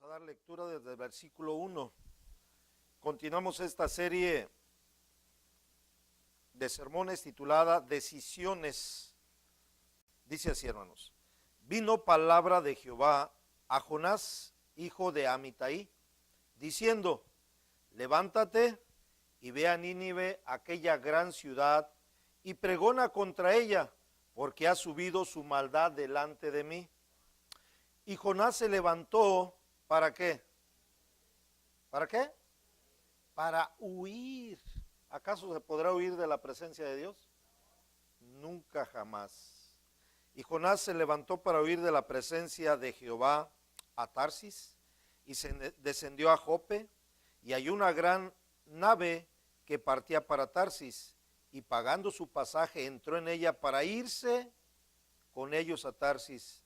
a dar lectura desde el versículo 1. Continuamos esta serie de sermones titulada Decisiones. Dice así, hermanos: vino palabra de Jehová a Jonás, hijo de Amitai, diciendo: levántate y ve a Nínive, aquella gran ciudad, y pregona contra ella, porque ha subido su maldad delante de mí. Y Jonás se levantó, ¿para qué? ¿Para qué? Para huir. ¿Acaso se podrá huir de la presencia de Dios? Nunca jamás. Y Jonás se levantó para huir de la presencia de Jehová a Tarsis, y se descendió a Jope, y halló una gran nave que partía para Tarsis, y pagando su pasaje entró en ella para irse con ellos a Tarsis,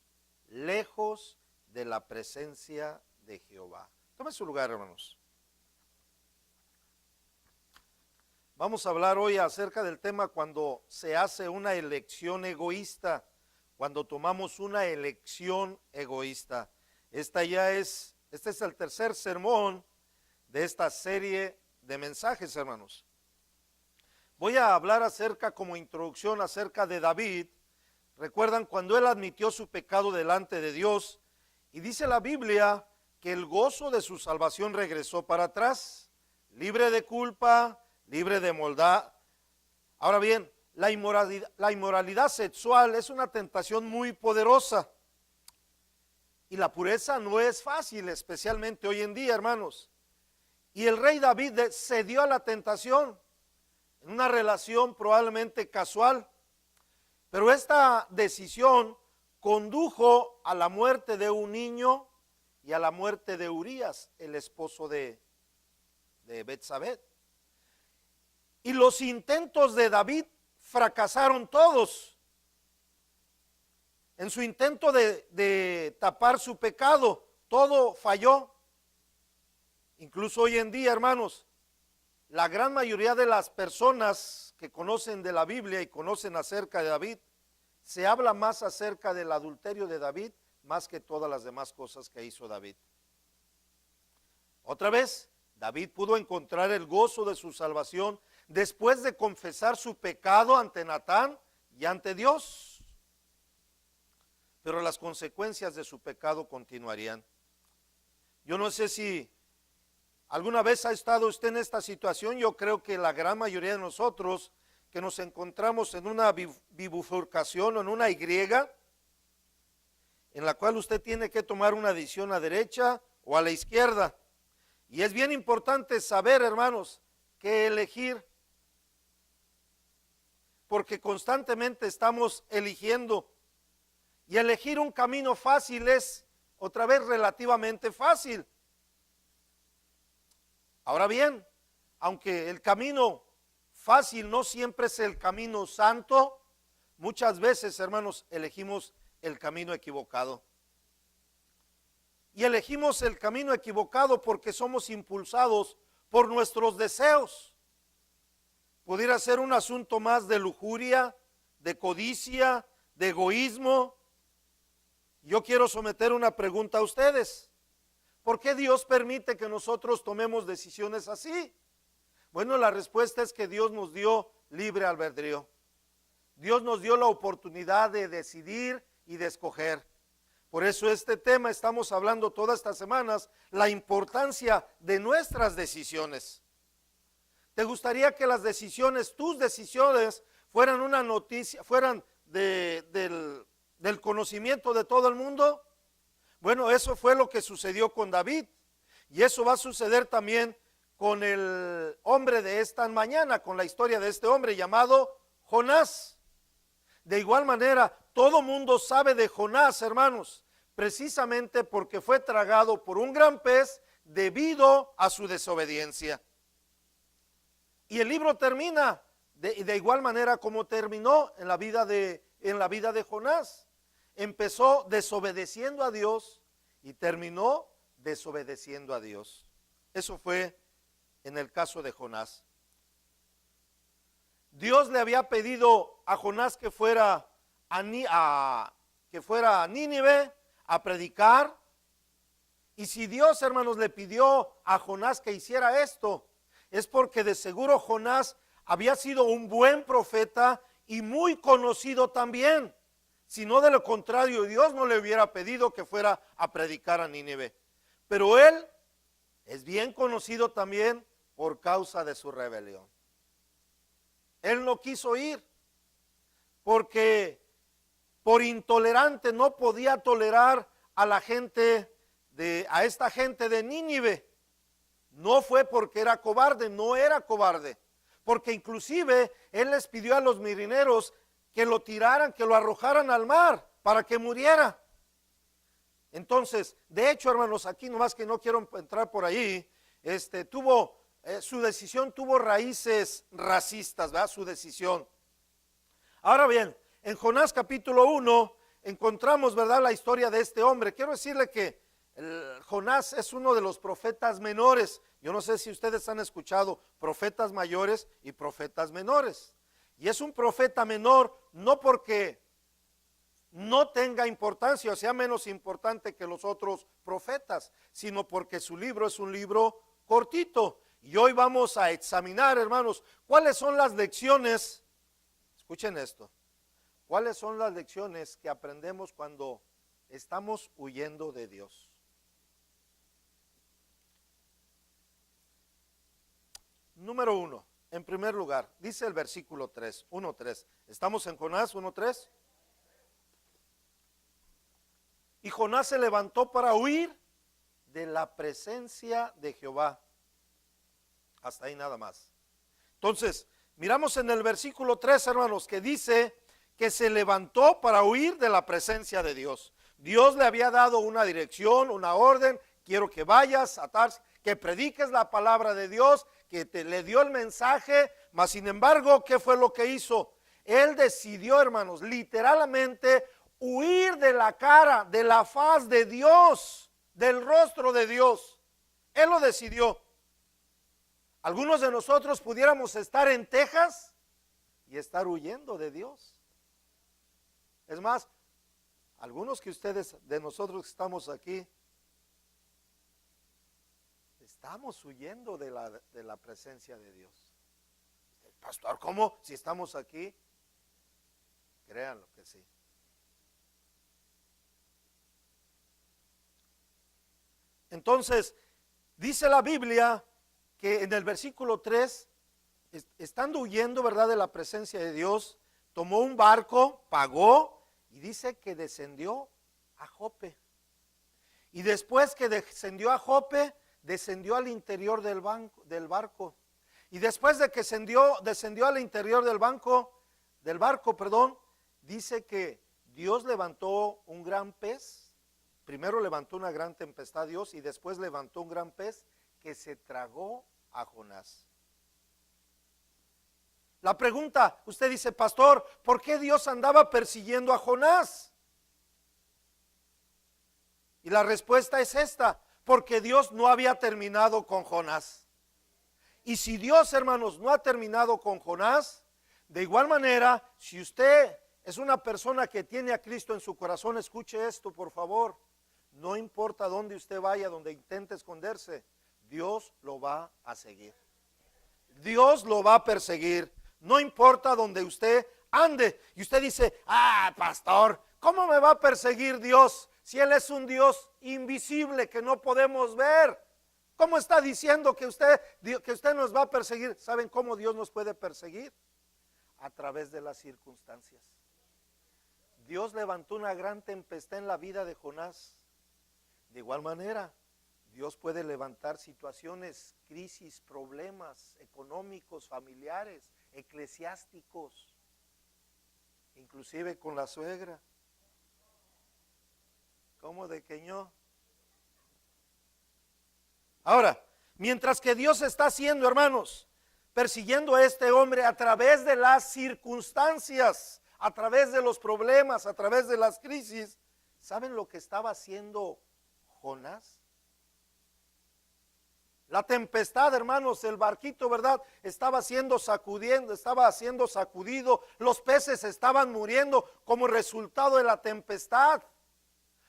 lejos de la presencia de Jehová. Tome su lugar, hermanos. Vamos a hablar hoy acerca del tema cuando se hace una elección egoísta, cuando tomamos una elección egoísta. Este es el tercer sermón de esta serie de mensajes, hermanos. Voy a hablar como introducción acerca de David. Recuerdan cuando él admitió su pecado delante de Dios, y dice la Biblia que el gozo de su salvación regresó para atrás, libre de culpa, libre de maldad. Ahora bien, la inmoralidad sexual es una tentación muy poderosa, y la pureza no es fácil, especialmente hoy en día, hermanos. Y el rey David cedió a la tentación en una relación probablemente casual, pero esta decisión condujo a la muerte de un niño y a la muerte de Urías, el esposo de Betsabé. Y los intentos de David fracasaron todos. En su intento de tapar su pecado, todo falló. Incluso hoy en día, hermanos, la gran mayoría de las personas que conocen de la Biblia y conocen acerca de David, se habla más acerca del adulterio de David, más que todas las demás cosas que hizo David. Otra vez, David pudo encontrar el gozo de su salvación después de confesar su pecado ante Natán y ante Dios. Pero las consecuencias de su pecado continuarían. Yo no sé si alguna vez ha estado usted en esta situación. Yo creo que la gran mayoría de nosotros que nos encontramos en una bifurcación o en una Y, en la cual usted tiene que tomar una decisión a derecha o a la izquierda. Y es bien importante saber, hermanos, qué elegir, porque constantemente estamos eligiendo, y elegir un camino fácil es otra vez relativamente fácil. Ahora bien, aunque el camino fácil no siempre es el camino santo, muchas veces, hermanos, elegimos el camino equivocado. Y elegimos el camino equivocado porque somos impulsados por nuestros deseos. Pudiera ser un asunto más de lujuria, de codicia, de egoísmo. Yo quiero someter una pregunta a ustedes. ¿Por qué Dios permite que nosotros tomemos decisiones así? Bueno, la respuesta es que Dios nos dio libre albedrío. Dios nos dio la oportunidad de decidir y de escoger. Por eso este tema estamos hablando todas estas semanas, la importancia de nuestras decisiones. ¿Te gustaría que las decisiones, tus decisiones, fueran una noticia, fueran del conocimiento de todo el mundo? Bueno, eso fue lo que sucedió con David, y eso va a suceder también con el hombre de esta mañana, con la historia de este hombre llamado Jonás. De igual manera, todo mundo sabe de Jonás, hermanos, precisamente porque fue tragado por un gran pez debido a su desobediencia. Y el libro termina de igual manera como terminó en la vida de Jonás. Empezó desobedeciendo a Dios y terminó desobedeciendo a Dios. Eso fue en el caso de Jonás. Dios le había pedido a Jonás que fuera a Nínive a predicar, Y si Dios, hermanos, le pidió a Jonás que hiciera esto, es porque de seguro Jonás había sido un buen profeta y muy conocido también. Si no, de lo contrario, Dios no le hubiera pedido que fuera a predicar a Nínive. Pero él es bien conocido también por causa de su rebelión. Él no quiso ir porque por intolerante no podía tolerar a la gente a esta gente de Nínive. No fue porque era cobarde, no era cobarde, porque inclusive él les pidió a los marineros que lo tiraran, que lo arrojaran al mar para que muriera. Entonces, de hecho, hermanos, aquí nomás que no quiero entrar por ahí, su decisión tuvo raíces racistas, ¿verdad? Su decisión. Ahora bien, en Jonás capítulo 1 encontramos, ¿verdad?, la historia de este hombre. Quiero decirle que Jonás es uno de los profetas menores. Yo no sé si ustedes han escuchado profetas mayores y profetas menores. Y es un profeta menor no porque no tenga importancia o sea menos importante que los otros profetas, sino porque su libro es un libro cortito. Y hoy vamos a examinar, hermanos, cuáles son las lecciones, escuchen esto, cuáles son las lecciones que aprendemos cuando estamos huyendo de Dios. Número 1, en primer lugar, dice el versículo 3, 1:3. ¿Estamos en Jonás 1:3? Y Jonás se levantó para huir de la presencia de Jehová. Hasta ahí nada más. Entonces, miramos en el versículo 3, hermanos, que dice que se levantó para huir de la presencia de Dios. Dios le había dado una dirección, una orden. Quiero que vayas a Tarsis, que prediques la palabra de Dios, que le dio el mensaje, mas sin embargo, ¿qué fue lo que hizo? Él decidió, hermanos, literalmente huir de la cara, de la faz de Dios, del rostro de Dios. Él lo decidió. Algunos de nosotros pudiéramos estar en Texas y estar huyendo de Dios. Es más, algunos de nosotros que estamos aquí, estamos huyendo de la presencia de Dios. Pastor, ¿cómo? Si estamos aquí, créanlo que sí. Entonces, dice la Biblia que en el versículo 3, estando huyendo, ¿verdad?, de la presencia de Dios, tomó un barco, pagó y dice que descendió a Jope. Y después que descendió a Jope, descendió al interior del barco. Y después de que descendió al interior del barco, dice que Dios levantó un gran pez. Primero levantó una gran tempestad Dios y después levantó un gran pez que se tragó a Jonás. La pregunta, usted dice, pastor, ¿por qué Dios andaba persiguiendo a Jonás? Y la respuesta es esta: porque Dios no había terminado con Jonás. Y si Dios, hermanos, no ha terminado con Jonás, de igual manera, si usted es una persona que tiene a Cristo en su corazón, escuche esto, por favor. No importa dónde usted vaya, donde intente esconderse, Dios lo va a seguir. Dios lo va a perseguir. No importa dónde usted ande. Y usted dice, pastor, ¿cómo me va a perseguir Dios si Él es un Dios invisible que no podemos ver? ¿Cómo está diciendo que usted nos va a perseguir? ¿Saben cómo Dios nos puede perseguir? A través de las circunstancias. Dios levantó una gran tempestad en la vida de Jonás. De igual manera, Dios puede levantar situaciones, crisis, problemas económicos, familiares, eclesiásticos, inclusive con la suegra. ¿Cómo de que no? Ahora, mientras que Dios está haciendo, hermanos, persiguiendo a este hombre a través de las circunstancias, a través de los problemas, a través de las crisis, ¿saben lo que estaba haciendo Jonás? La tempestad, hermanos, el barquito, ¿verdad?, estaba siendo sacudido, los peces estaban muriendo como resultado de la tempestad.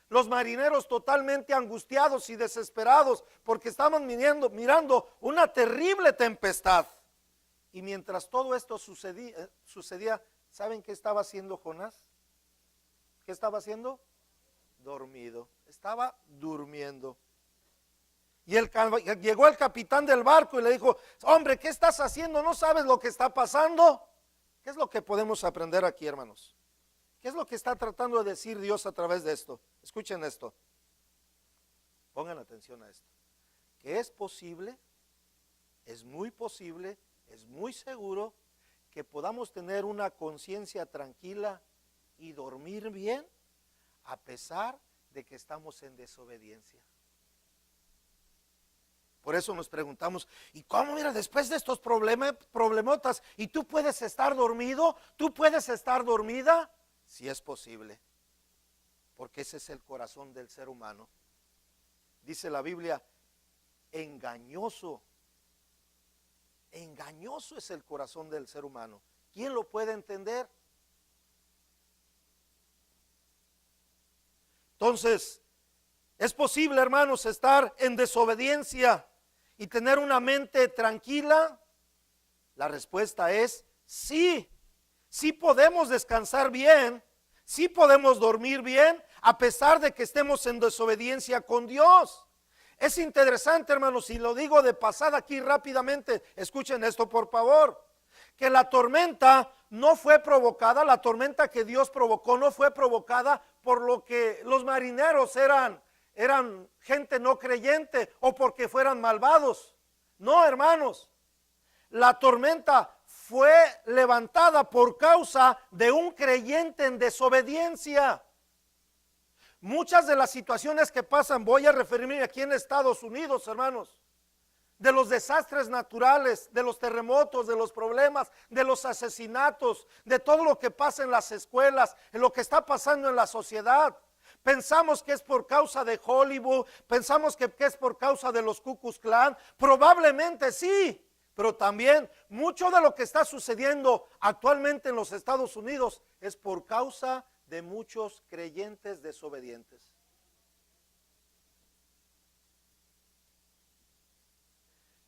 Los marineros totalmente angustiados y desesperados porque estaban mirando una terrible tempestad. Y mientras todo esto sucedía, ¿saben qué estaba haciendo Jonás? ¿Qué estaba haciendo? Dormido, estaba durmiendo. Y llegó el capitán del barco y le dijo: hombre, ¿qué estás haciendo? ¿No sabes lo que está pasando? ¿Qué es lo que podemos aprender aquí, hermanos? ¿Qué es lo que está tratando de decir Dios a través de esto? Escuchen esto. Pongan atención a esto. Que es posible, es muy posible, es muy seguro que podamos tener una conciencia tranquila y dormir bien a pesar de que estamos en desobediencia. Por eso nos preguntamos: ¿y cómo, mira, después de estos problemotas, y tú puedes estar dormido? ¿Tú puedes estar dormida? Sí es posible, porque ese es el corazón del ser humano. Dice la Biblia: engañoso es el corazón del ser humano. ¿Quién lo puede entender? Entonces, ¿es posible, hermanos, estar en desobediencia y tener una mente tranquila? La respuesta es sí. Sí podemos descansar bien, sí podemos dormir bien, a pesar de que estemos en desobediencia con Dios. Es interesante, hermanos, y lo digo de pasada aquí rápidamente, escuchen esto por favor, que la tormenta no fue provocada, la tormenta que Dios provocó no fue provocada por lo que los marineros eran gente no creyente o porque fueran malvados. No, hermanos, la tormenta fue levantada por causa de un creyente en desobediencia. Muchas de las situaciones que pasan, voy a referirme aquí en Estados Unidos, hermanos, de los desastres naturales, de los terremotos, de los problemas, de los asesinatos, de todo lo que pasa en las escuelas, en lo que está pasando en la sociedad. Pensamos que es por causa de Hollywood, pensamos que es por causa de los Ku Klux Klan, probablemente sí, pero también mucho de lo que está sucediendo actualmente en los Estados Unidos es por causa de muchos creyentes desobedientes.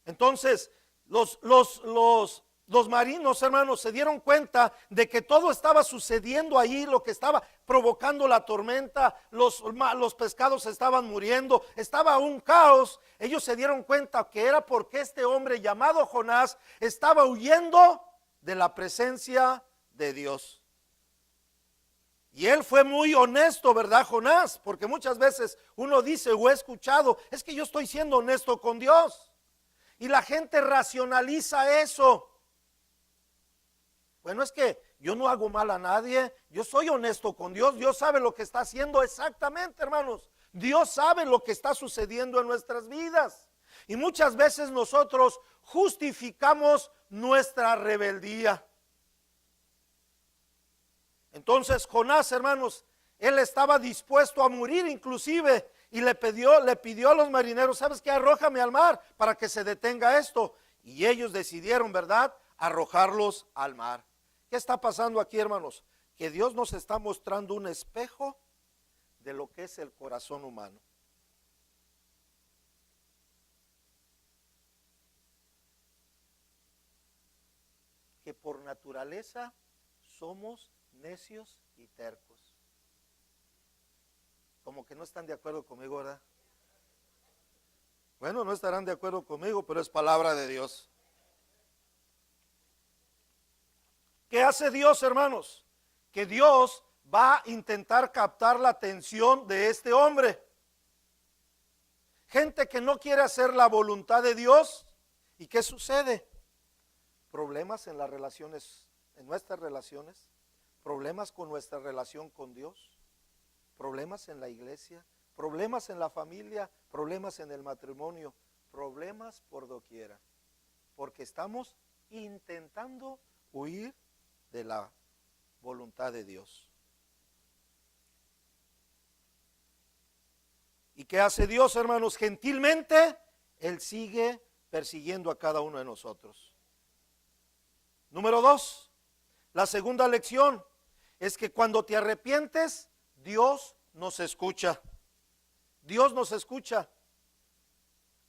Entonces, los marinos, hermanos, se dieron cuenta de que todo estaba sucediendo ahí, lo que estaba provocando la tormenta, los pescados estaban muriendo, estaba un caos. Ellos se dieron cuenta que era porque este hombre llamado Jonás estaba huyendo de la presencia de Dios. Y él fue muy honesto, ¿verdad, Jonás? Porque muchas veces uno dice o he escuchado: es que yo estoy siendo honesto con Dios. Y la gente racionaliza eso. Bueno, es que yo no hago mal a nadie, yo soy honesto con Dios, Dios sabe lo que está haciendo exactamente, hermanos. Dios sabe lo que está sucediendo en nuestras vidas. Y muchas veces nosotros justificamos nuestra rebeldía. Entonces Jonás, hermanos, él estaba dispuesto a morir inclusive, y le pidió a los marineros: ¿sabes qué? Arrójame al mar para que se detenga esto. Y ellos decidieron, ¿verdad?, arrojarlos al mar. ¿Qué está pasando aquí, hermanos? Que Dios nos está mostrando un espejo de lo que es el corazón humano. Que por naturaleza somos necios y tercos. Como que no están de acuerdo conmigo, ¿verdad? Bueno, no estarán de acuerdo conmigo, pero es palabra de Dios. ¿Qué hace Dios, hermanos? Que Dios va a intentar captar la atención de este hombre. Gente que no quiere hacer la voluntad de Dios. ¿Y qué sucede? Problemas en las relaciones, en nuestras relaciones, problemas con nuestra relación con Dios, problemas en la iglesia, problemas en la familia, problemas en el matrimonio, problemas por doquiera, porque estamos intentando huir de la voluntad de Dios. ¿Y qué hace Dios, hermanos? Gentilmente, Él sigue persiguiendo a cada uno de nosotros. Número 2, la segunda lección es que cuando te arrepientes, Dios nos escucha. Dios nos escucha.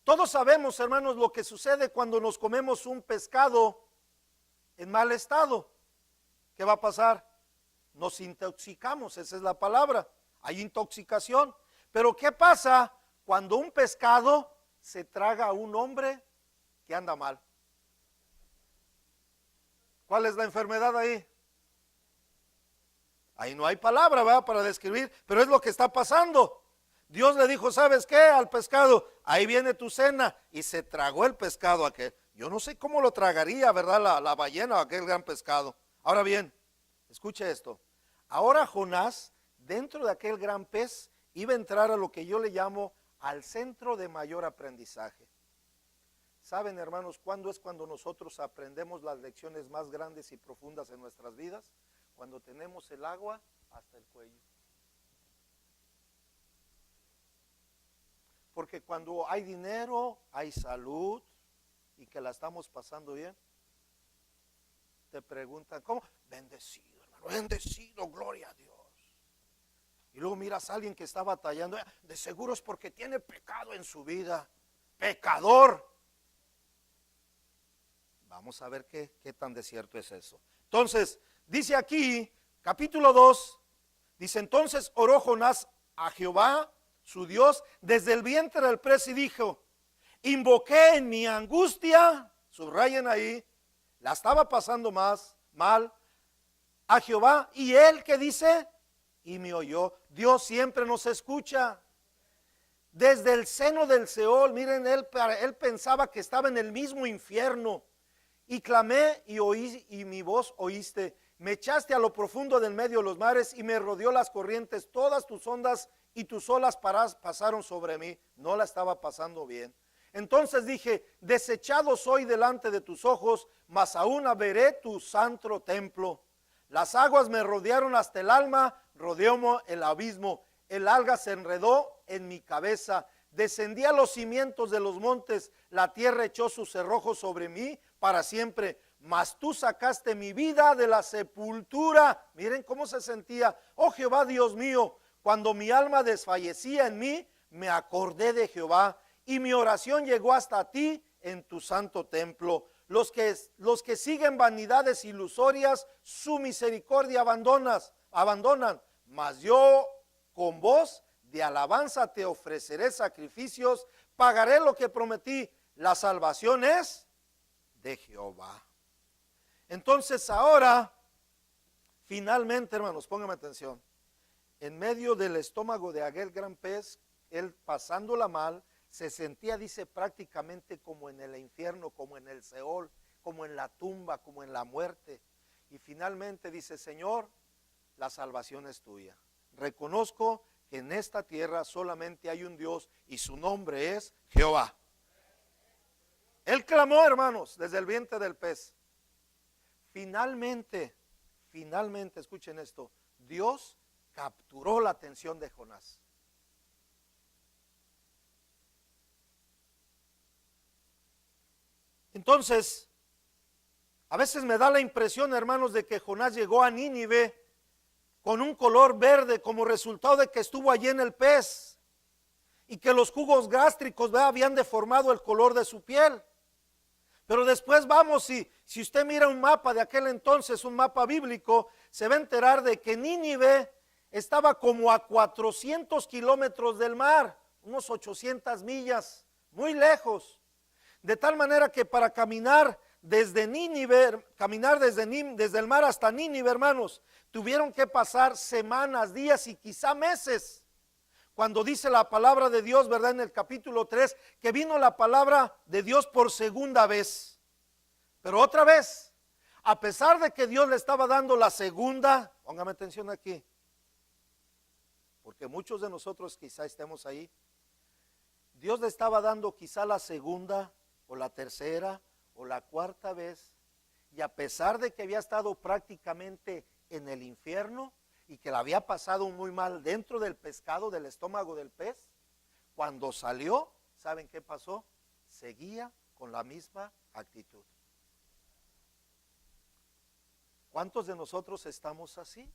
Todos sabemos, hermanos, lo que sucede cuando nos comemos un pescado en mal estado. ¿Qué va a pasar? Nos intoxicamos, esa es la palabra. Hay intoxicación. Pero ¿qué pasa cuando un pescado se traga a un hombre que anda mal? ¿Cuál es la enfermedad ahí? Ahí no hay palabra, ¿verdad?, para describir, pero es lo que está pasando. Dios le dijo, ¿sabes qué? Al pescado, ahí viene tu cena, y se tragó el pescado aquel. Yo no sé cómo lo tragaría, ¿verdad?, la ballena o aquel gran pescado. Ahora bien, escuche esto. Ahora Jonás, dentro de aquel gran pez, iba a entrar a lo que yo le llamo al centro de mayor aprendizaje. ¿Saben, hermanos, cuándo es cuando nosotros aprendemos las lecciones más grandes y profundas en nuestras vidas? Cuando tenemos el agua hasta el cuello. Porque cuando hay dinero, hay salud y que la estamos pasando bien, te preguntan, ¿cómo? Bendecido, hermano, bendecido, gloria a Dios. Y luego miras a alguien que está batallando, de seguro es porque tiene pecado en su vida, pecador. Vamos a ver qué tan de cierto es eso. Entonces, dice aquí, capítulo 2, dice, entonces oró Jonás a Jehová, su Dios, desde el vientre del pez y dijo, invoqué en mi angustia, subrayen ahí, la estaba pasando mal, a Jehová, y él, ¿qué dice? Y me oyó. Dios siempre nos escucha. Desde el seno del Seol, miren, él pensaba que estaba en el mismo infierno. Y clamé y oí, y mi voz oíste. Me echaste a lo profundo del medio de los mares y me rodeó las corrientes. Todas tus ondas y tus olas pasaron sobre mí. No la estaba pasando bien. Entonces dije, desechado soy delante de tus ojos, mas aún veré tu santo templo. Las aguas me rodearon hasta el alma, rodeóme el abismo. El alga se enredó en mi cabeza. Descendí a los cimientos de los montes, la tierra echó sus cerrojos sobre mí para siempre. Mas tú sacaste mi vida de la sepultura. Miren cómo se sentía. Oh Jehová Dios mío, cuando mi alma desfallecía en mí, me acordé de Jehová y mi oración llegó hasta ti en tu santo templo. Los que siguen vanidades ilusorias, su misericordia abandonan. Mas yo con voz de alabanza te ofreceré sacrificios, pagaré lo que prometí. La salvación es de Jehová. Entonces ahora, finalmente, hermanos, pónganme atención. En medio del estómago de aquel gran pez, él pasándola mal, se sentía, dice, prácticamente como en el infierno, como en el Seol, como en la tumba, como en la muerte. Y finalmente dice, Señor, la salvación es tuya. Reconozco que en esta tierra solamente hay un Dios y su nombre es Jehová. Él clamó, hermanos, desde el vientre del pez. Finalmente, escuchen esto, Dios capturó la atención de Jonás. Entonces, a veces me da la impresión, hermanos, de que Jonás llegó a Nínive con un color verde como resultado de que estuvo allí en el pez y que los jugos gástricos habían deformado el color de su piel. Pero después vamos, si usted mira un mapa de aquel entonces, un mapa bíblico, se va a enterar de que Nínive estaba como a 400 kilómetros del mar, unos 800 millas, muy lejos. De tal manera que para caminar desde Nínive, desde el mar hasta Nínive, hermanos, tuvieron que pasar semanas, días y quizá meses. Cuando dice la palabra de Dios, ¿verdad? En el capítulo 3, que vino la palabra de Dios por segunda vez. Pero otra vez, a pesar de que Dios le estaba dando la segunda, póngame atención aquí, porque muchos de nosotros quizá estemos ahí, Dios le estaba dando quizá la segunda o la tercera o la cuarta vez, y a pesar de que había estado prácticamente en el infierno y que la había pasado muy mal dentro del pescado, del estómago del pez, cuando salió, ¿saben qué pasó? Seguía con la misma actitud. ¿Cuántos de nosotros estamos así?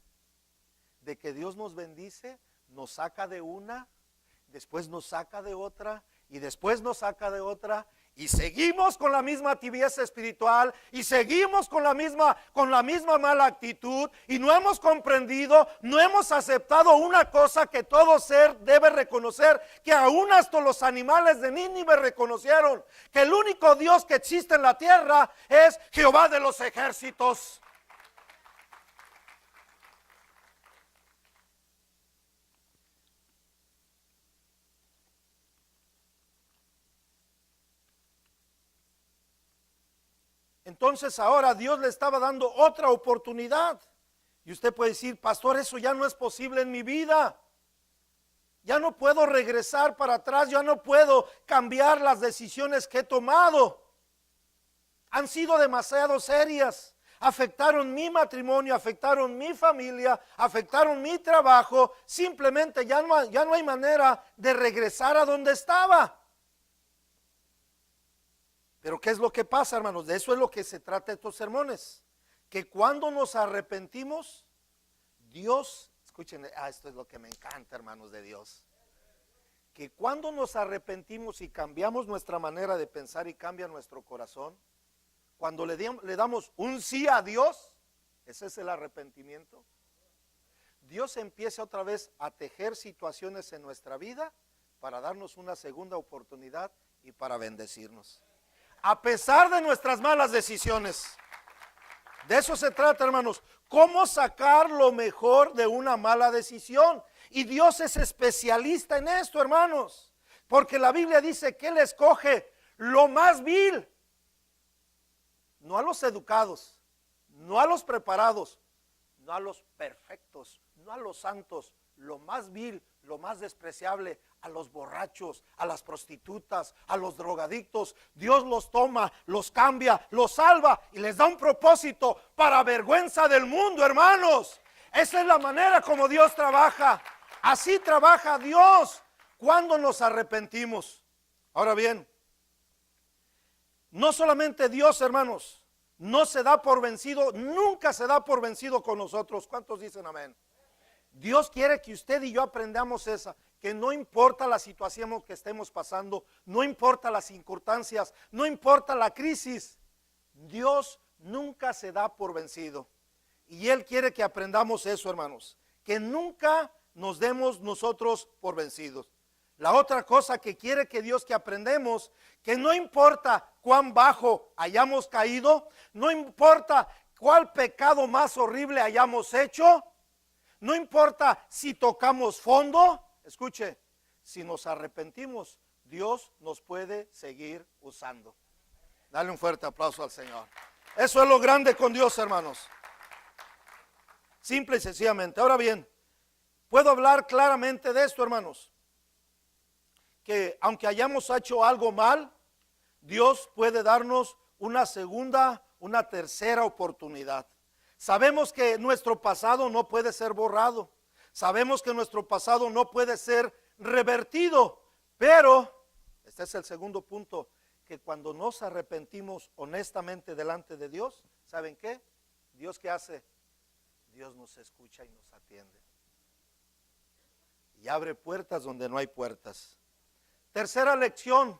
De que Dios nos bendice, nos saca de una, después nos saca de otra, y después nos saca de otra, y seguimos con la misma tibieza espiritual, y seguimos con la misma mala actitud, y no hemos comprendido, no hemos aceptado una cosa que todo ser debe reconocer, que aún hasta los animales de Nínive reconocieron, que el único Dios que existe en la tierra es Jehová de los ejércitos. Entonces ahora Dios le estaba dando otra oportunidad. Y usted puede decir, pastor, eso ya no es posible en mi vida. Ya no puedo regresar para atrás, ya no puedo cambiar las decisiones que he tomado. Han sido demasiado serias. Afectaron mi matrimonio, afectaron mi familia, afectaron mi trabajo. Simplemente ya no hay manera de regresar a donde estaba. Pero ¿qué es lo que pasa, hermanos? De eso es lo que se trata estos sermones. Que cuando nos arrepentimos, Dios, escuchen, esto es lo que me encanta, hermanos de Dios. Que cuando nos arrepentimos y cambiamos nuestra manera de pensar y cambia nuestro corazón, cuando le damos un sí a Dios, ese es el arrepentimiento. Dios empieza otra vez a tejer situaciones en nuestra vida para darnos una segunda oportunidad y para bendecirnos. A pesar de nuestras malas decisiones. De eso se trata, hermanos. ¿Cómo sacar lo mejor de una mala decisión? Y Dios es especialista en esto, hermanos. Porque la Biblia dice que Él escoge lo más vil. No a los educados, no a los preparados, no a los perfectos, no a los santos, lo más vil, lo más despreciable, a los borrachos, a las prostitutas, a los drogadictos. Dios los toma, los cambia, los salva y les da un propósito para vergüenza del mundo, hermanos. Esa es la manera como Dios trabaja. Así trabaja Dios cuando nos arrepentimos. Ahora bien, no solamente Dios, hermanos, no se da por vencido, nunca se da por vencido con nosotros. ¿Cuántos dicen amén? Dios quiere que usted y yo aprendamos esa, que no importa la situación que estemos pasando, no importa las circunstancias, no importa la crisis, Dios nunca se da por vencido. Y Él quiere que aprendamos eso, hermanos, que nunca nos demos nosotros por vencidos. La otra cosa que quiere que Dios que aprendemos, que no importa cuán bajo hayamos caído, no importa cuál pecado más horrible hayamos hecho, no importa si tocamos fondo, escuche, si nos arrepentimos, Dios nos puede seguir usando. Dale un fuerte aplauso al Señor. Eso es lo grande con Dios, hermanos. Simple y sencillamente. Ahora bien, puedo hablar claramente de esto, hermanos. Que aunque hayamos hecho algo mal, Dios puede darnos una segunda, una tercera oportunidad. Sabemos que nuestro pasado no puede ser borrado. Sabemos que nuestro pasado no puede ser revertido. Pero, este es el segundo punto, que cuando nos arrepentimos honestamente delante de Dios, ¿saben qué? ¿Dios qué hace? Dios nos escucha y nos atiende. Y abre puertas donde no hay puertas. Tercera lección.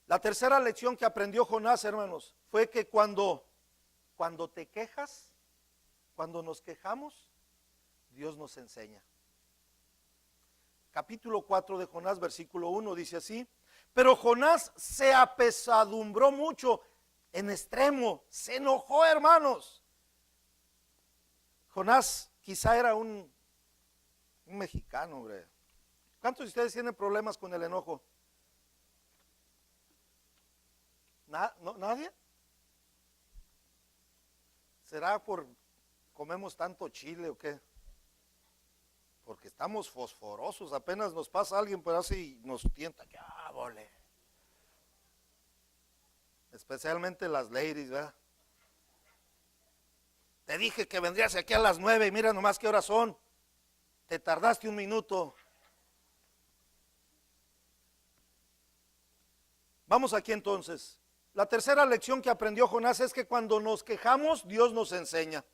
La tercera lección que aprendió Jonás, hermanos, fue que cuando te quejas, cuando nos quejamos, Dios nos enseña. Capítulo 4 de Jonás, versículo 1 dice así: pero Jonás se apesadumbró mucho, en extremo, se enojó, hermanos. Jonás quizá era un mexicano, hombre. ¿Cuántos de ustedes tienen problemas con el enojo? ¿Nadie? ¿Será por comemos tanto chile o qué? Porque estamos fosforosos, apenas nos pasa alguien por así nos tienta, que vole. Especialmente las ladies, ¿verdad? Te dije que vendrías aquí a las 9 y mira nomás qué horas son. Te tardaste un minuto. Vamos aquí entonces. La tercera lección que aprendió Jonás es que cuando nos quejamos, Dios nos enseña.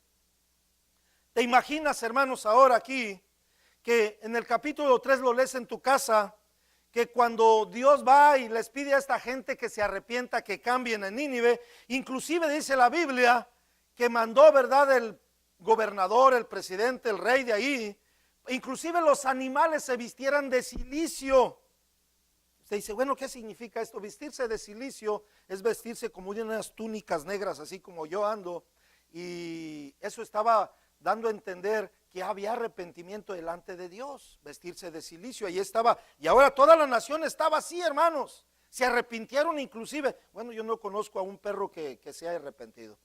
¿Te imaginas, hermanos, ahora aquí, que en el capítulo 3 lo lees en tu casa, que cuando Dios va y les pide a esta gente que se arrepienta, que cambien en Nínive, inclusive dice la Biblia que mandó, ¿verdad?, el gobernador, el presidente, el rey de ahí, inclusive los animales se vistieran de cilicio. Usted dice, bueno, ¿qué significa esto? Vestirse de cilicio es vestirse como de unas túnicas negras, así como yo ando, y eso estaba dando a entender que había arrepentimiento delante de Dios, vestirse de cilicio, ahí estaba, y ahora toda la nación estaba así, hermanos, se arrepintieron inclusive. Bueno, yo no conozco a un perro que se haya arrepentido,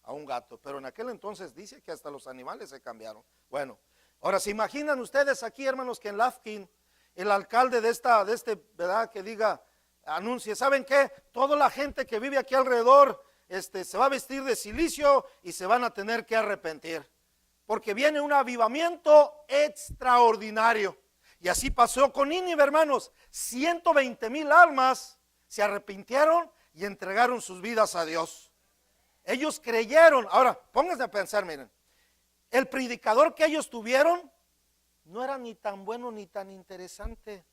a un gato, pero en aquel entonces dice que hasta los animales se cambiaron. Bueno, ahora se imaginan ustedes aquí, hermanos, que en Lufkin el alcalde de este, ¿verdad?, que diga, anuncie, ¿saben qué? Toda la gente que vive aquí alrededor se va a vestir de cilicio y se van a tener que arrepentir, porque viene un avivamiento extraordinario. Y así pasó con Nínive, hermanos. 120,000 almas se arrepintieron y entregaron sus vidas a Dios. Ellos creyeron. Ahora, pónganse a pensar, miren, el predicador que ellos tuvieron no era ni tan bueno ni tan interesante.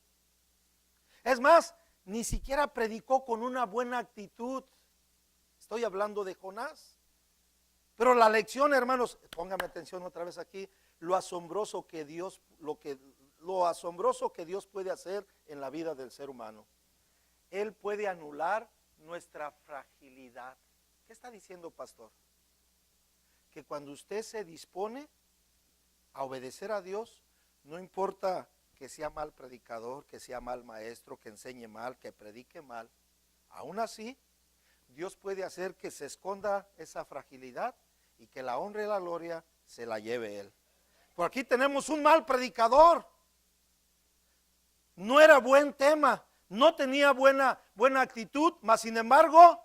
Es más, ni siquiera predicó con una buena actitud. Estoy hablando de Jonás. Pero la lección, hermanos, póngame atención otra vez aquí, lo asombroso que Dios puede hacer en la vida del ser humano. Él puede anular nuestra fragilidad. ¿Qué está diciendo, pastor? Que cuando usted se dispone a obedecer a Dios, no importa que sea mal predicador, que sea mal maestro, que enseñe mal, que predique mal, aún así, Dios puede hacer que se esconda esa fragilidad y que la honra y la gloria se la lleve Él. Por aquí tenemos un mal predicador. No era buen tema, no tenía buena actitud, mas sin embargo,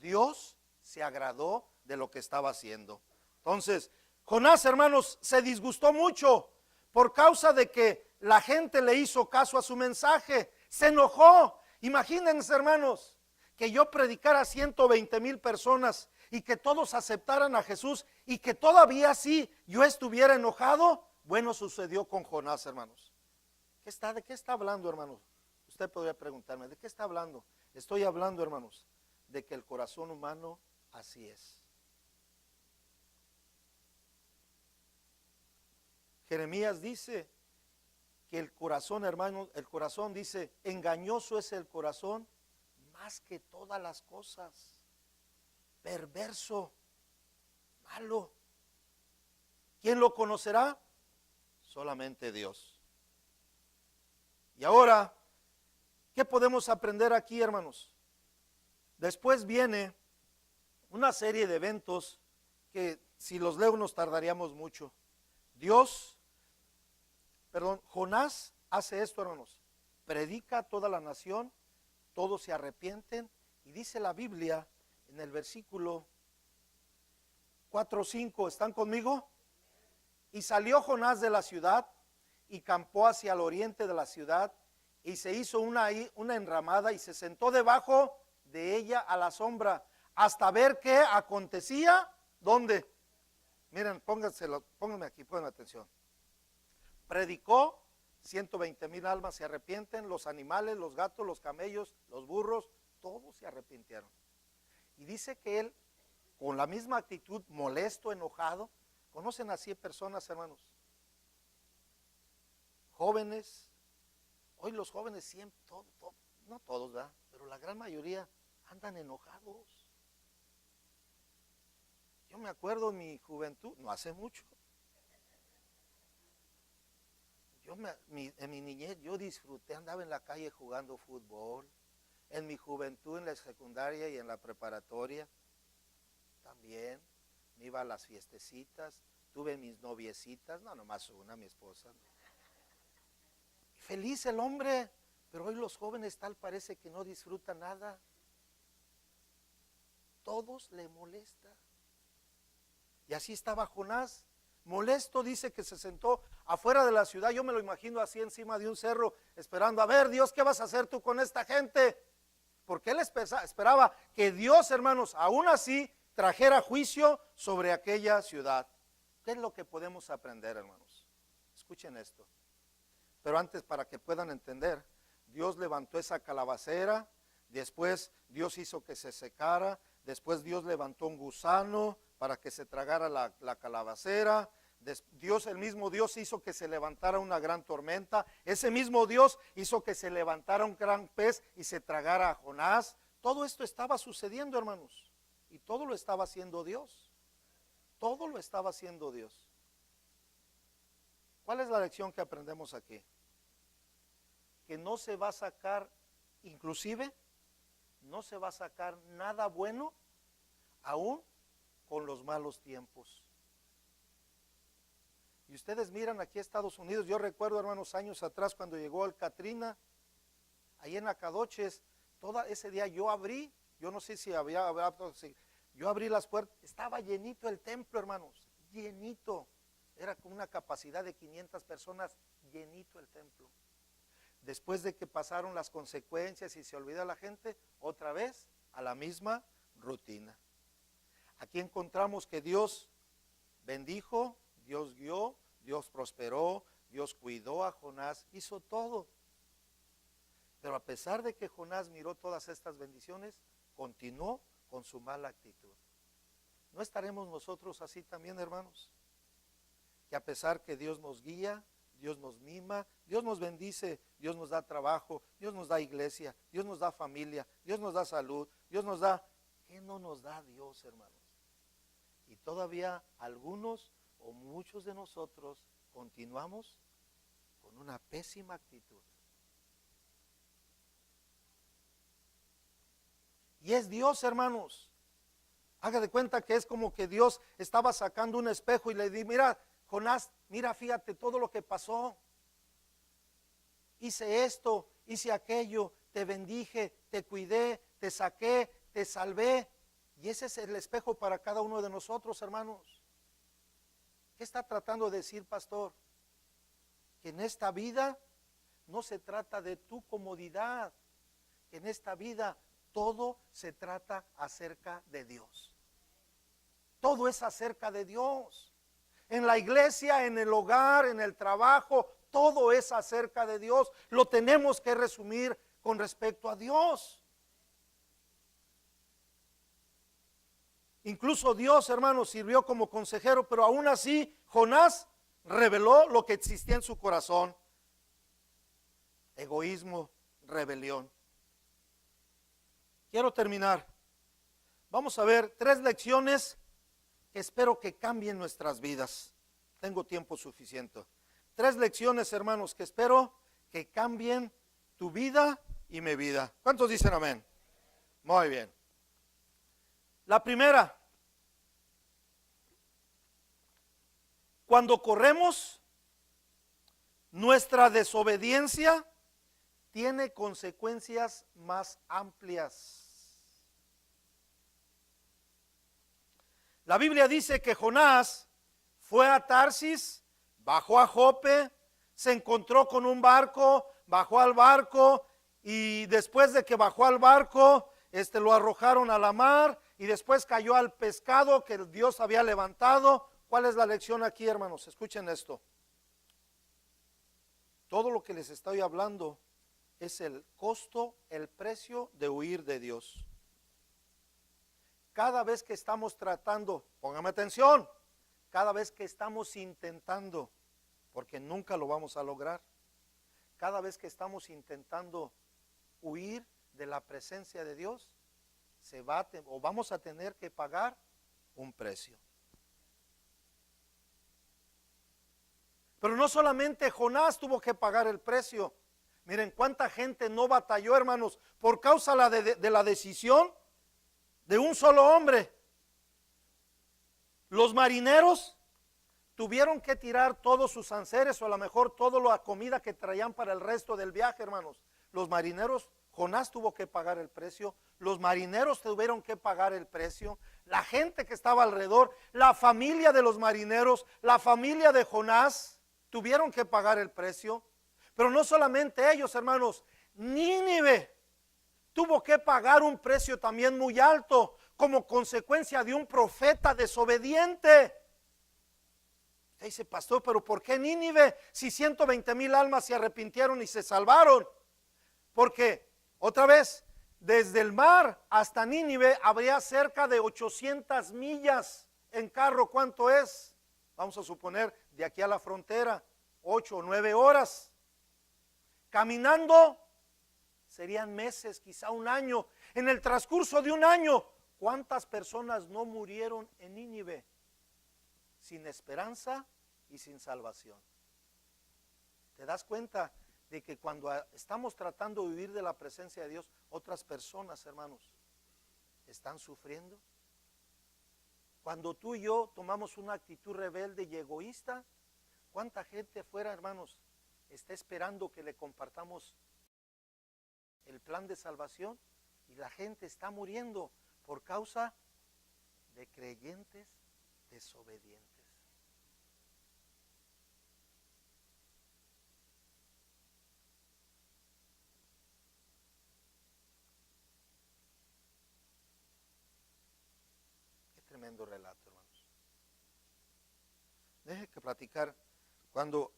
Dios se agradó de lo que estaba haciendo. Entonces, Jonás, hermanos, se disgustó mucho por causa de que la gente le hizo caso a su mensaje. Se enojó. Imagínense, hermanos, que yo predicara a 120,000 personas y que todos aceptaran a Jesús y que todavía así yo estuviera enojado. Bueno, sucedió con Jonás, hermanos. ¿De qué está hablando, hermanos? Usted podría preguntarme, ¿de qué está hablando? Estoy hablando, hermanos, de que el corazón humano así es. Jeremías dice que el corazón, hermanos, el corazón dice, engañoso es el corazón más que todas las cosas, perverso, malo. ¿Quién lo conocerá? Solamente Dios. Y ahora, ¿qué podemos aprender aquí, hermanos? Después viene una serie de eventos que si los leo nos tardaríamos mucho. Jonás hace esto, hermanos, predica a toda la nación, todos se arrepienten, y dice la Biblia en el versículo 4 o 5, ¿están conmigo? Y salió Jonás de la ciudad y campó hacia el oriente de la ciudad, y se hizo una enramada y se sentó debajo de ella a la sombra, hasta ver qué acontecía. ¿Dónde? Miren, pónganme aquí, pongan atención. Predicó, 120,000 almas se arrepienten, los animales, los gatos, los camellos, los burros, todos se arrepintieron. Y dice que él, con la misma actitud, molesto, enojado. ¿Conocen así personas, hermanos? Jóvenes. Hoy los jóvenes siempre, no todos, ¿verdad?, pero la gran mayoría andan enojados. Yo me acuerdo en mi juventud, no hace mucho, en mi niñez yo disfruté, andaba en la calle jugando fútbol. En mi juventud, en la secundaria y en la preparatoria, también me iba a las fiestecitas, tuve mis noviecitas, no nomás una, mi esposa. Feliz el hombre, pero hoy los jóvenes tal parece que no disfrutan nada. Todos le molesta. Y así estaba Jonás, molesto, dice que se sentó afuera de la ciudad. Yo me lo imagino así encima de un cerro, esperando, a ver, Dios, ¿qué vas a hacer tú con esta gente? Porque él esperaba que Dios, hermanos, aún así trajera juicio sobre aquella ciudad. ¿Qué es lo que podemos aprender, hermanos? Escuchen esto. Pero antes, para que puedan entender, Dios levantó esa calabacera, después Dios hizo que se secara, después Dios levantó un gusano para que se tragara la calabacera. El mismo Dios hizo que se levantara una gran tormenta. Ese mismo Dios hizo que se levantara un gran pez y se tragara a Jonás. Todo esto estaba sucediendo, hermanos, y todo lo estaba haciendo Dios. Todo lo estaba haciendo Dios. ¿Cuál es la lección que aprendemos aquí? Que no se va a sacar, inclusive, no se va a sacar nada bueno aún con los malos tiempos. Y ustedes miran aquí a Estados Unidos, yo recuerdo, hermanos, años atrás cuando llegó el Katrina, ahí en Acadoches, todo ese día yo abrí, yo no sé si yo abrí las puertas, estaba llenito el templo, hermanos, llenito, era con una capacidad de 500 personas, llenito el templo. Después de que pasaron las consecuencias y se olvida la gente, otra vez a la misma rutina. Aquí encontramos que Dios bendijo, Dios guió, Dios prosperó, Dios cuidó a Jonás, hizo todo. Pero a pesar de que Jonás miró todas estas bendiciones, continuó con su mala actitud. ¿No estaremos nosotros así también, hermanos? Que a pesar que Dios nos guía, Dios nos mima, Dios nos bendice, Dios nos da trabajo, Dios nos da iglesia, Dios nos da familia, Dios nos da salud, Dios nos da... ¿Qué no nos da Dios, hermanos? Y todavía algunos o muchos de nosotros continuamos con una pésima actitud. Y es Dios, hermanos. Haga de cuenta que es como que Dios estaba sacando un espejo y le di, mira, Jonás, mira, fíjate todo lo que pasó. Hice esto, hice aquello, te bendije, te cuidé, te saqué, te salvé. Y ese es el espejo para cada uno de nosotros, hermanos. ¿Qué está tratando de decir, pastor? Que en esta vida no se trata de tu comodidad, que en esta vida todo se trata acerca de Dios. Todo es acerca de Dios. En la iglesia, en el hogar, en el trabajo, todo es acerca de Dios. Lo tenemos que resumir con respecto a Dios. Incluso Dios, hermanos, sirvió como consejero, pero aún así Jonás reveló lo que existía en su corazón: egoísmo, rebelión. Quiero terminar. Vamos a ver 3 lecciones que espero que cambien nuestras vidas. Tengo tiempo suficiente. 3 lecciones, hermanos, que espero que cambien tu vida y mi vida. ¿Cuántos dicen amén? Muy bien. La primera: cuando corremos, nuestra desobediencia tiene consecuencias más amplias. La Biblia dice que Jonás fue a Tarsis, bajó a Jope, se encontró con un barco, bajó al barco y después de que bajó al barco, lo arrojaron a la mar y después cayó al pescado que Dios había levantado. ¿Cuál es la lección aquí, hermanos? Escuchen esto. Todo lo que les estoy hablando es el costo, el precio de huir de Dios. Cada vez que estamos tratando, póngame atención, cada vez que estamos intentando, porque nunca lo vamos a lograr, cada vez que estamos intentando huir de la presencia de Dios, vamos a tener que pagar un precio. Pero no solamente Jonás tuvo que pagar el precio. Miren cuánta gente no batalló, hermanos, por causa de la decisión de un solo hombre. Los marineros tuvieron que tirar todos sus enseres o a lo mejor toda la comida que traían para el resto del viaje, hermanos. Los marineros, Jonás tuvo que pagar el precio, los marineros tuvieron que pagar el precio, la gente que estaba alrededor, la familia de los marineros, la familia de Jonás tuvieron que pagar el precio. Pero no solamente ellos, hermanos, Nínive tuvo que pagar un precio también muy alto como consecuencia de un profeta desobediente. Usted dice, pastor, pero ¿por qué Nínive si 120,000 almas se arrepintieron y se salvaron? Porque, otra vez, desde el mar hasta Nínive habría cerca de 800 millas en carro. ¿Cuánto es? Vamos a suponer de aquí a la frontera, 8 o 9 horas. Caminando serían meses, quizá un año. En el transcurso de un año, ¿cuántas personas no murieron en Nínive? Sin esperanza y sin salvación. ¿Te das cuenta de que cuando estamos tratando de vivir de la presencia de Dios, otras personas, hermanos, están sufriendo? Cuando tú y yo tomamos una actitud rebelde y egoísta, ¿cuánta gente afuera, hermanos, está esperando que le compartamos el plan de salvación? Y la gente está muriendo por causa de creyentes desobedientes. Qué tremendo relato, hermanos. Deje que platicar cuando,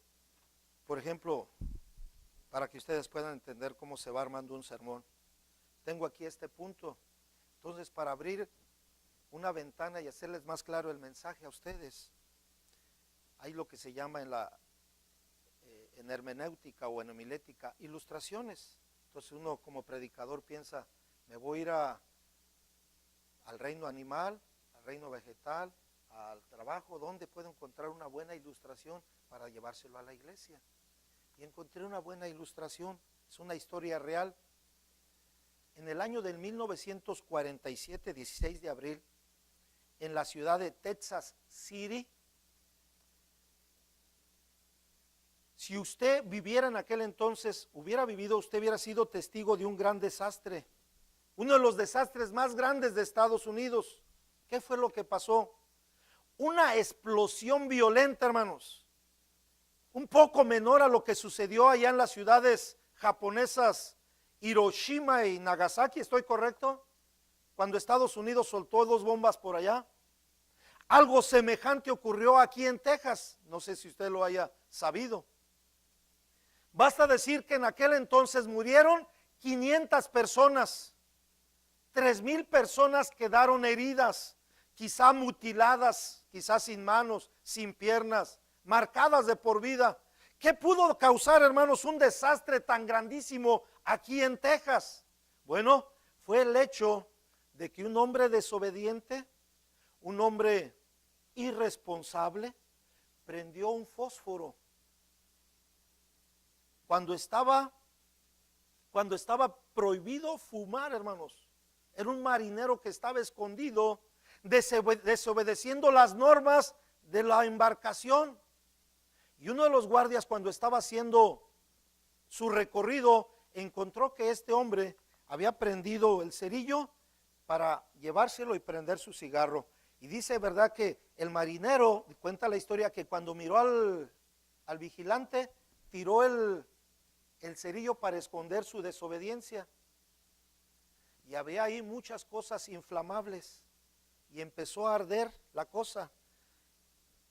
por ejemplo, para que ustedes puedan entender cómo se va armando un sermón. Tengo aquí este punto. Entonces, para abrir una ventana y hacerles más claro el mensaje a ustedes, hay lo que se llama en hermenéutica o en homilética, ilustraciones. Entonces uno como predicador piensa, me voy a ir al reino animal, al reino vegetal, al trabajo, ¿dónde puedo encontrar una buena ilustración para llevárselo a la iglesia? Y encontré una buena ilustración, es una historia real. En el año del 1947, 16 de abril, en la ciudad de Texas City, si usted viviera en aquel entonces, usted hubiera sido testigo de un gran desastre, uno de los desastres más grandes de Estados Unidos. ¿Qué fue lo que pasó? Una explosión violenta, hermanos, un poco menor a lo que sucedió allá en las ciudades japonesas Hiroshima y Nagasaki, ¿estoy correcto? Cuando Estados Unidos soltó 2 bombas por allá. Algo semejante ocurrió aquí en Texas, no sé si usted lo haya sabido. Basta decir que en aquel entonces murieron 500 personas, 3,000 personas quedaron heridas, quizá mutiladas, quizá sin manos, sin piernas, marcadas de por vida. ¿Qué pudo causar, hermanos, un desastre tan grandísimo aquí en Texas? Bueno, fue el hecho de que un hombre desobediente, un hombre irresponsable, prendió un fósforo. Cuando estaba prohibido fumar, hermanos, era un marinero que estaba escondido, desobedeciendo las normas de la embarcación. Y uno de los guardias, cuando estaba haciendo su recorrido, encontró que este hombre había prendido el cerillo para llevárselo y prender su cigarro. Y dice, ¿verdad?, que el marinero, cuenta la historia, que cuando miró al vigilante, tiró el cerillo para esconder su desobediencia. Y había ahí muchas cosas inflamables y empezó a arder la cosa.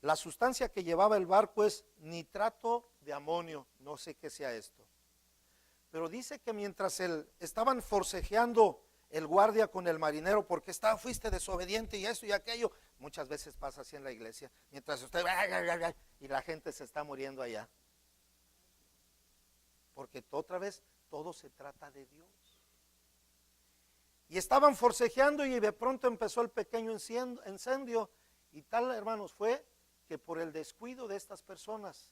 La sustancia que llevaba el barco es nitrato de amonio, no sé qué sea esto. Pero dice que mientras estaban forcejeando el guardia con el marinero, porque fuiste desobediente y eso y aquello, muchas veces pasa así en la iglesia, mientras usted y la gente se está muriendo allá. Porque otra vez todo se trata de Dios. Y estaban forcejeando y de pronto empezó el pequeño incendio. Y tal, hermanos, fue que por el descuido de estas personas,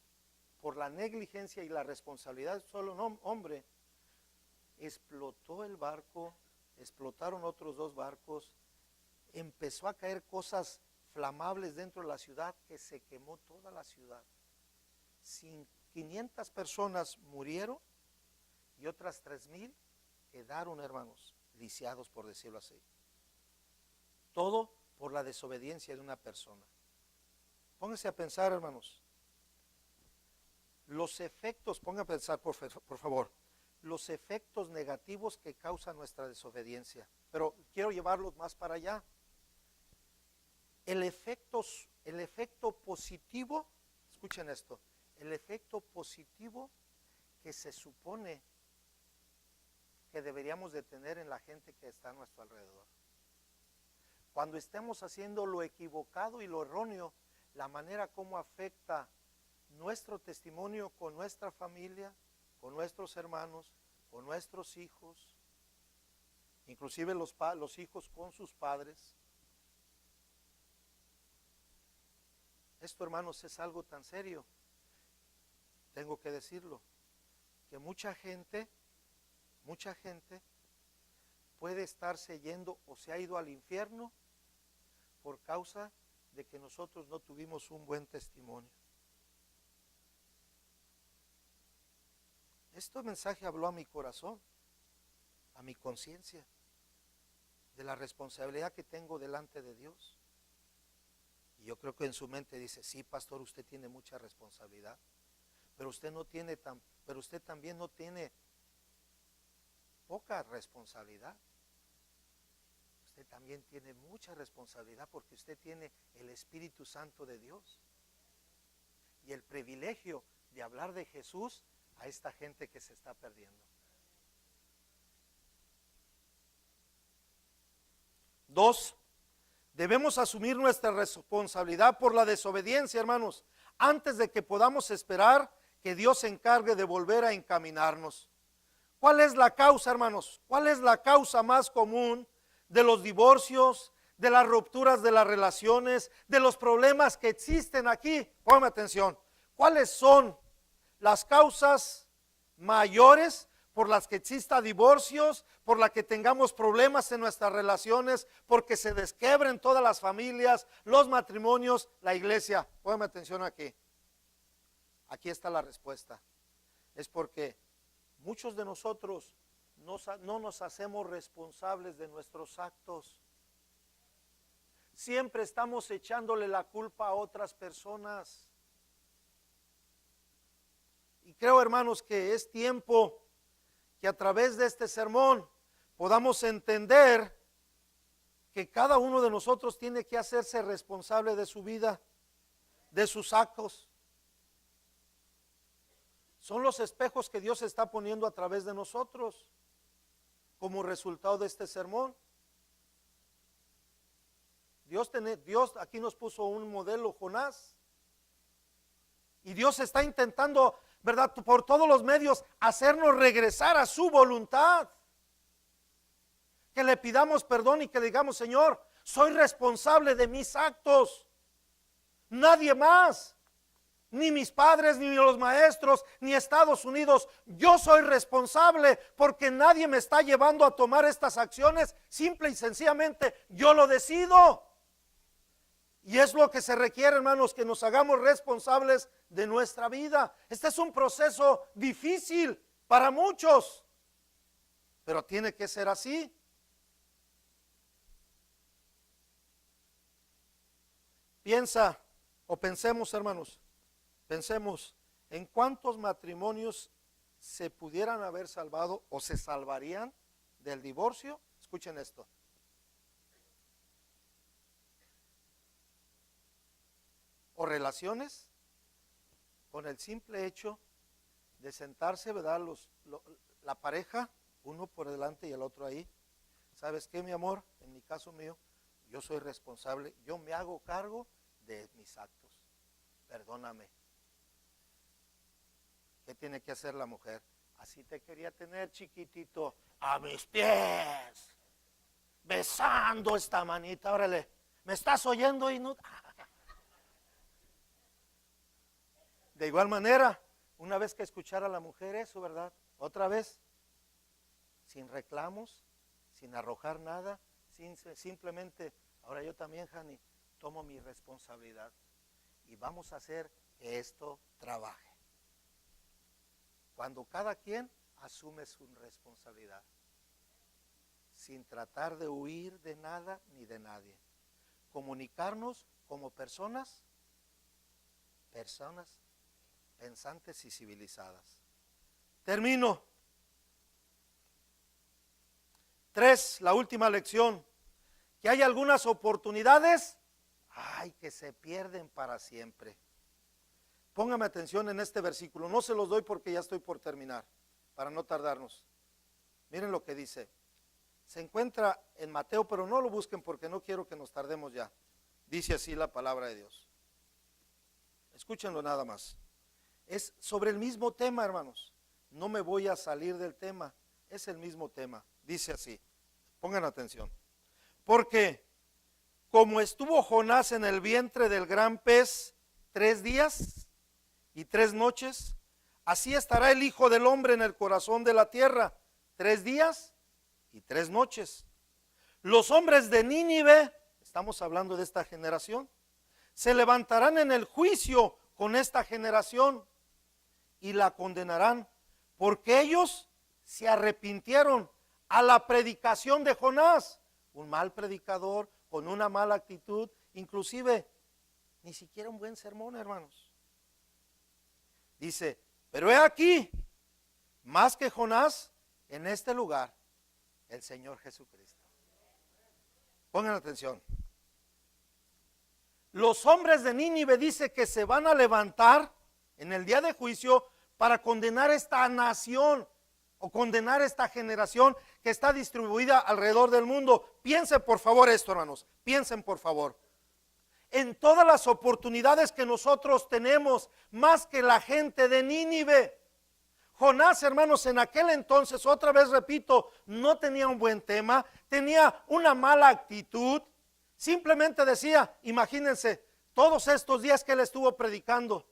por la negligencia y la responsabilidad de solo un hombre, explotó el barco, explotaron otros 2 barcos, empezó a caer cosas flamables dentro de la ciudad, que se quemó toda la ciudad. 500 personas murieron y otras 3,000 quedaron, hermanos, lisiados, por decirlo así. Todo por la desobediencia de una persona. Póngase a pensar, hermanos, los efectos, ponga a pensar por favor, los efectos negativos que causa nuestra desobediencia. Pero quiero llevarlos más para allá. El efecto positivo escuchen esto, el efecto positivo que se supone que deberíamos de tener en la gente que está a nuestro alrededor. Cuando estemos haciendo lo equivocado y lo erróneo, la manera como afecta nuestro testimonio con nuestra familia, con nuestros hermanos, con nuestros hijos, inclusive los hijos con sus padres. Esto, hermanos, es algo tan serio, tengo que decirlo, que mucha gente puede estarse yendo o se ha ido al infierno por causa de que nosotros no tuvimos un buen testimonio. Este mensaje habló a mi corazón, a mi conciencia, de la responsabilidad que tengo delante de Dios. Y yo creo que en su mente dice, sí, pastor, usted tiene mucha responsabilidad, pero usted también no tiene poca responsabilidad. Usted también tiene mucha responsabilidad porque usted tiene el Espíritu Santo de Dios y el privilegio de hablar de Jesús a esta gente que se está perdiendo. 2, debemos asumir nuestra responsabilidad por la desobediencia, hermanos, antes de que podamos esperar que Dios se encargue de volver a encaminarnos. ¿Cuál es la causa, hermanos? ¿Cuál es la causa más común de los divorcios, de las rupturas de las relaciones, de los problemas que existen aquí? Póngame atención. ¿Cuáles son las causas mayores por las que exista divorcios, por las que tengamos problemas en nuestras relaciones, porque se desquebren todas las familias, los matrimonios, la iglesia? Póngame atención aquí. Aquí está la respuesta. Es porque muchos de nosotros no nos hacemos responsables de nuestros actos. Siempre estamos echándole la culpa a otras personas. Y creo, hermanos, que es tiempo que a través de este sermón podamos entender que cada uno de nosotros tiene que hacerse responsable de su vida, de sus actos. Son los espejos que Dios está poniendo a través de nosotros como resultado de este sermón. Dios aquí nos puso un modelo, Jonás, y Dios está intentando, ¿verdad?, por todos los medios hacernos regresar a su voluntad. Que le pidamos perdón y que le digamos, Señor, soy responsable de mis actos, nadie más. Ni mis padres, ni los maestros, ni Estados Unidos. Yo soy responsable porque nadie me está llevando a tomar estas acciones. Simple y sencillamente yo lo decido. Y es lo que se requiere, hermanos, que nos hagamos responsables de nuestra vida. Este es un proceso difícil para muchos, pero tiene que ser así. Pensemos, hermanos. Pensemos en cuántos matrimonios se pudieran haber salvado o se salvarían del divorcio. Escuchen esto. O relaciones con el simple hecho de sentarse, ¿verdad? La pareja, uno por delante y el otro ahí. ¿Sabes qué, mi amor? En mi caso mío, yo soy responsable, yo me hago cargo de mis actos. Perdóname. ¿Qué tiene que hacer la mujer? Así te quería tener, chiquitito, a mis pies, besando esta manita. Órale, ¿me estás oyendo? Y no. De igual manera, una vez que escuchara a la mujer eso, ¿verdad? Otra vez, sin reclamos, sin arrojar nada, simplemente, ahora yo también, Jani, tomo mi responsabilidad y vamos a hacer que esto trabaje. Cuando cada quien asume su responsabilidad, sin tratar de huir de nada ni de nadie. Comunicarnos como personas pensantes y civilizadas. Termino. 3, la última lección, que hay algunas oportunidades, que se pierden para siempre. Póngame atención en este versículo. No se los doy porque ya estoy por terminar, para no tardarnos. Miren lo que dice. Se encuentra en Mateo, pero no lo busquen porque no quiero que nos tardemos ya. Dice así la palabra de Dios. Escúchenlo nada más. Es sobre el mismo tema, hermanos. No me voy a salir del tema. Es el mismo tema. Dice así. Pongan atención. Porque como estuvo Jonás en el vientre del gran pez 3 días y 3 noches, así estará el Hijo del Hombre en el corazón de la tierra 3 días y 3 noches. Los hombres de Nínive, estamos hablando de esta generación, se levantarán en el juicio con esta generación y la condenarán, porque ellos se arrepintieron a la predicación de Jonás, un mal predicador con una mala actitud, inclusive ni siquiera un buen sermón, hermanos. Dice, pero he aquí, más que Jonás, en este lugar, el Señor Jesucristo. Pongan atención. Los hombres de Nínive dice que se van a levantar en el día de juicio para condenar esta nación o condenar esta generación que está distribuida alrededor del mundo. Piensen por favor esto, hermanos, piensen por favor. En todas las oportunidades que nosotros tenemos, más que la gente de Nínive. Jonás, hermanos, en aquel entonces, otra vez repito, no tenía un buen tema, tenía una mala actitud. Simplemente decía, imagínense, todos estos días que él estuvo predicando,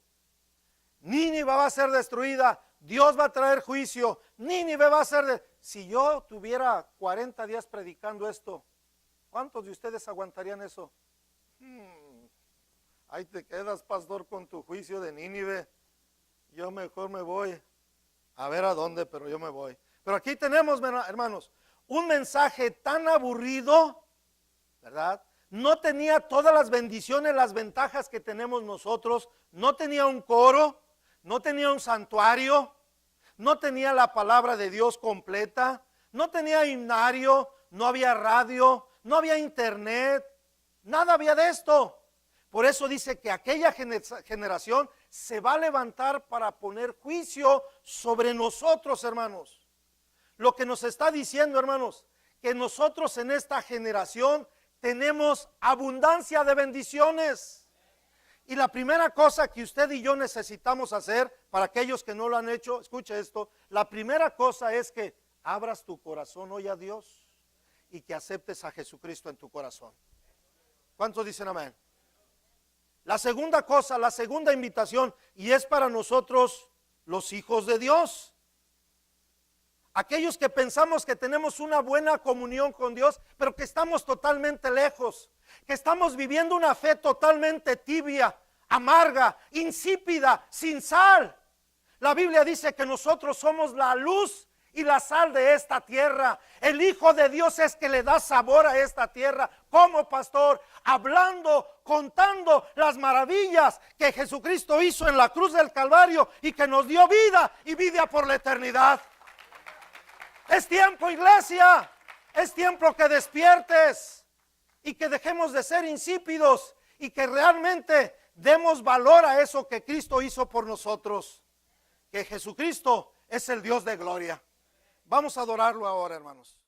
Nínive va a ser destruida, Dios va a traer juicio, Nínive va a ser Si yo tuviera 40 días predicando esto, ¿cuántos de ustedes aguantarían eso? Ahí te quedas, pastor, con tu juicio de Nínive. Yo mejor me voy a ver a dónde, pero yo me voy. Pero aquí tenemos, hermanos, un mensaje tan aburrido, ¿verdad? No tenía todas las bendiciones, las ventajas que tenemos nosotros. No tenía un coro, no tenía un santuario, no tenía la palabra de Dios completa, no tenía himnario, no había radio, no había internet, nada había de esto. Por eso dice que aquella generación se va a levantar para poner juicio sobre nosotros, hermanos. Lo que nos está diciendo, hermanos, que nosotros en esta generación tenemos abundancia de bendiciones. Y la primera cosa que usted y yo necesitamos hacer, para aquellos que no lo han hecho, escuche esto, la primera cosa es que abras tu corazón hoy a Dios y que aceptes a Jesucristo en tu corazón. ¿Cuántos dicen amén? La segunda cosa, la segunda invitación, y es para nosotros los hijos de Dios. Aquellos que pensamos que tenemos una buena comunión con Dios, pero que estamos totalmente lejos, que estamos viviendo una fe totalmente tibia, amarga, insípida, sin sal. La Biblia dice que nosotros somos la luz y la sal de esta tierra. El Hijo de Dios es que le da sabor a esta tierra. ¿Cómo, pastor? Hablando, contando las maravillas que Jesucristo hizo en la cruz del Calvario y que nos dio vida y vida por la eternidad. Es tiempo, iglesia, es tiempo que despiertes y que dejemos de ser insípidos y que realmente demos valor a eso que Cristo hizo por nosotros. Que Jesucristo es el Dios de gloria. Vamos a adorarlo ahora, hermanos.